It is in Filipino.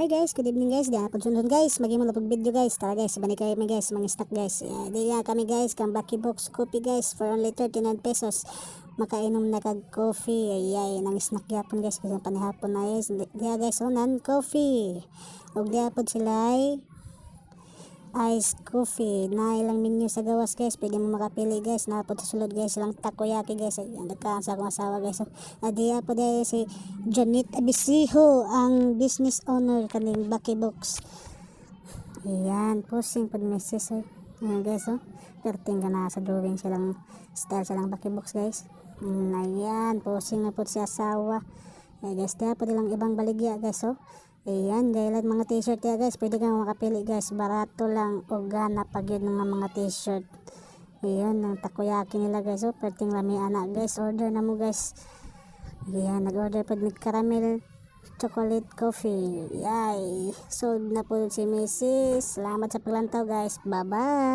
Hey guys, good evening guys. Diyan po sunod guys. Maging mo video guys. Tara guys, balik kayo guys, mga snack guys. Diyan kami guys, kang Lucky Box coffee guys for only 39 pesos. Makainom na kag coffee. Ay nang snack yapon guys kasi panihapon na guys. Diyan guys, unan coffee. Ug diyan po sila ay ice coffee na ilang menu sa gawas guys, pwede mo makapili guys. Napod sa sulod guys silang takoyaki guys. Nagkaan sa akong asawa guys. Adiya po dahil si Janet Abisiho ang business owner kaning Lucky Box. Ayan, posing pod message ayan guys perting ka na sa drawing silang style silang Lucky Box guys. Ayan, posing na po si asawa. Ayan guys, diya po nilang ibang baligya guys Ayan, dahil mga t-shirt ya guys, pwede kang makapili guys, barato lang o gana pag yun ng mga t-shirt. Ayan, ang takoyaki nila guys perting lami anak guys, order na mo guys. Ayan, nag-order po ng caramel chocolate coffee. Yay, sold na po si Mrs. Salamat sa paglantaw guys, bye bye.